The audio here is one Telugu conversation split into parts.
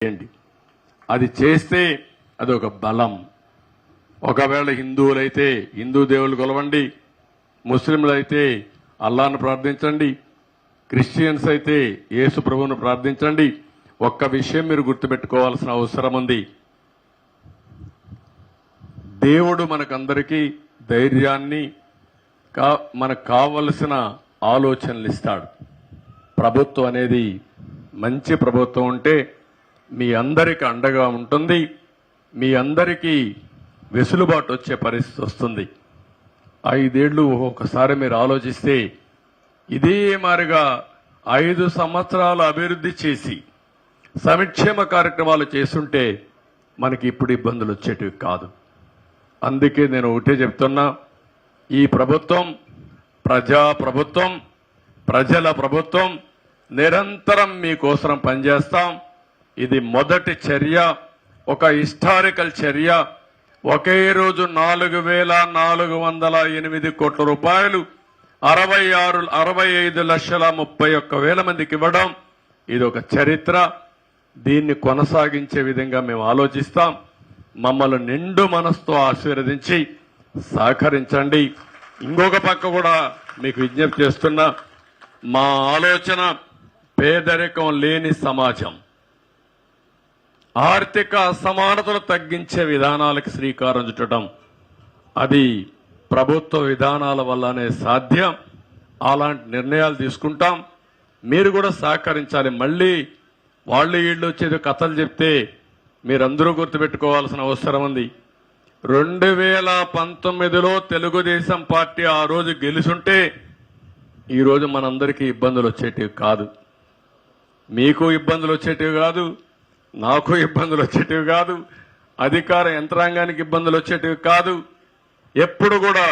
చేయండి. అది చేస్తే అది ఒక బలం. ఒకవేళ హిందువులైతే హిందూ దేవుళ్ళు కొలవండి, ముస్లింలైతే అల్లాను ప్రార్థించండి, క్రిస్టియన్స్ అయితే యేసు ప్రభువును ప్రార్థించండి. ఒక్క విషయం మీరు గుర్తుపెట్టుకోవాల్సిన అవసరం ఉంది. దేవుడు మనకందరికీ ధైర్యాన్ని, మనకు కావలసిన ఆలోచనలు ఇస్తాడు. ప్రభుత్వం అనేది మంచి ప్రభుత్వం ఉంటే మీ అందరికి అండగా ఉంటుంది, మీ అందరికీ వెసులుబాటు వచ్చే పరిస్థితి వస్తుంది. 5 ఏళ్లు ఒకసారి మీరు ఆలోచిస్తే ఇదే మారిగా 5 సంవత్సరాలు అభివృద్ధి చేసి సంక్షేమ కార్యక్రమాలు చేస్తుంటే మనకి ఇప్పుడు ఇబ్బందులు వచ్చేటివి కాదు. అందుకే నేను ఒకటే చెప్తున్నా, ఈ ప్రభుత్వం ప్రజా ప్రభుత్వం, ప్రజల ప్రభుత్వం. నిరంతరం మీకోసం పనిచేస్తాం. ఇది మొదటి చర్య, ఒక హిస్టారికల్ చర్య. ఒకే రోజు 4,408 కోట్ల రూపాయలు 65,31,000 మందికి ఇవ్వడం ఇది ఒక చరిత్ర. దీన్ని కొనసాగించే విధంగా మేము ఆలోచిస్తాం. మమ్మల్ని నిండు మనసుతో ఆశీర్వదించి సహకరించండి. ఇంకొక పక్క కూడా మీకు విజ్ఞప్తి చేస్తున్నా, మా ఆలోచన పేదరికం లేని సమాజం, ఆర్థిక అసమానతలు తగ్గించే విధానాలకు శ్రీకారం చుట్టడం. అది ప్రభుత్వ విధానాల వల్లనే సాధ్యం. అలాంటి నిర్ణయాలు తీసుకుంటాం. మీరు కూడా సహకరించాలి. మళ్ళీ వాళ్ళు వీళ్ళు వచ్చేది కథలు చెప్తే మీరందరూ గుర్తుపెట్టుకోవాల్సిన అవసరం ఉంది. 2019లో తెలుగుదేశం పార్టీ ఆ రోజు గెలుచుంటే ఈరోజు మనందరికీ ఇబ్బందులు వచ్చేటివి కాదు, మీకు ఇబ్బందులు వచ్చేటివి కాదు, నాకు ఇబ్బందులు వచ్చేటివి కాదు, అధికార యంత్రాంగానికి ఇబ్బందులు వచ్చేటివి కాదు. ఎప్పుడు కూడా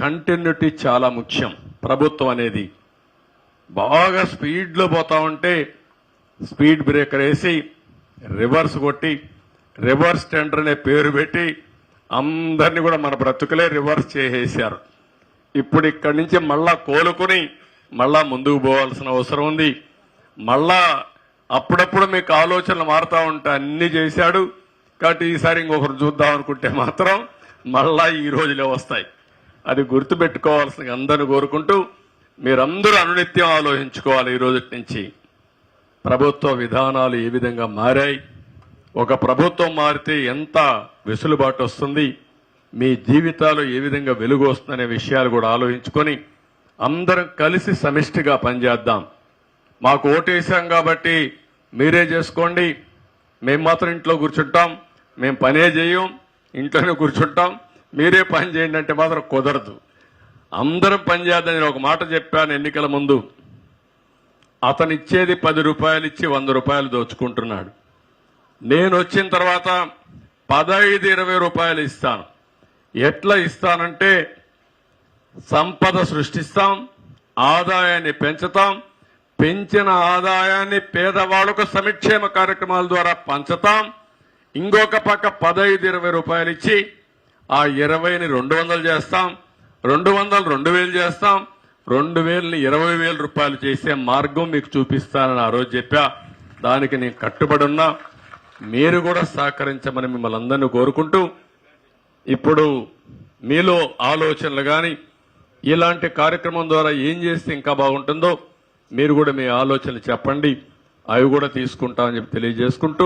కంటిన్యూటీ చాలా ముఖ్యం. ప్రభుత్వం అనేది బాగా స్పీడ్లో పోతా ఉంటే స్పీడ్ బ్రేకర్ వేసి రివర్స్ కొట్టి రివర్స్ టెండర్ అనే పేరు పెట్టి అందరినీ కూడా మన బ్రతుకులే రివర్స్ చేసేశారు. ఇప్పుడు ఇక్కడి నుంచి మళ్ళా కోలుకుని మళ్ళా ముందుకు పోవాల్సిన అవసరం ఉంది. మళ్ళా అప్పుడప్పుడు మీకు ఆలోచనలు మారుతా ఉంటే అన్ని చేశాడు కాబట్టి ఈసారి ఇంకొకరు చూద్దాం అనుకుంటే మాత్రం మళ్ళా ఈ రోజులే వస్తాయి. అది గుర్తుపెట్టుకోవాల్సిన అందరిని కోరుకుంటూ మీరందరూ అనునిత్యం ఆలోచించుకోవాలి. ఈ రోజు నుంచి ప్రభుత్వ విధానాలు ఏ విధంగా మారాయి, ఒక ప్రభుత్వం మారితే ఎంత వెసులుబాటు వస్తుంది, మీ జీవితాలు ఏ విధంగా వెలుగు వస్తుందనే విషయాలు కూడా ఆలోచించుకొని అందరం కలిసి సమిష్టిగా పనిచేద్దాం. మాకు ఓటేసాం కాబట్టి మీరే చేసుకోండి, మేము మాత్రం ఇంట్లో కూర్చుంటాం, మేము పనే చేయం, ఇంట్లోనే కూర్చుంటాం, మీరే పని చేయండి అంటే మాత్రం కుదరదు. అందరం పనిచేద్దాం. నేను ఒక మాట చెప్పాను ఎన్నికల ముందు, అతను ఇచ్చేది 10 రూపాయలు ఇచ్చి 100 రూపాయలు దోచుకుంటున్నాడు. నేను వచ్చిన తర్వాత 15-20 రూపాయలు ఇస్తాను. ఎట్లా ఇస్తానంటే సంపద సృష్టిస్తాం, ఆదాయాన్ని పెంచుతాం, పెంచిన ఆదాయాన్ని పేదవాళ్లకు సంక్షేమ కార్యక్రమాల ద్వారా పంచుతాం. ఇంకొక పక్క 15-20 రూపాయలు ఇచ్చి ఆ 20ని 200 చేస్తాం, 200 2,000 చేస్తాం, 2,000ని 20,000 రూపాయలు చేసే మార్గం మీకు చూపిస్తానని ఆ రోజు చెప్పా. దానికి నేను కట్టుబడి ఉన్నా. మీరు కూడా సహకరించమని మిమ్మల్ని అందరినీ కోరుకుంటూ, ఇప్పుడు మీలో ఆలోచనలు కానీ ఇలాంటి కార్యక్రమం ద్వారా ఏం చేస్తే ఇంకా బాగుంటుందో మీరు కూడా మీ ఆలోచనలు చెప్పండి, అవి కూడా తీసుకుంటామని చెప్పి తెలియజేసుకుంటూ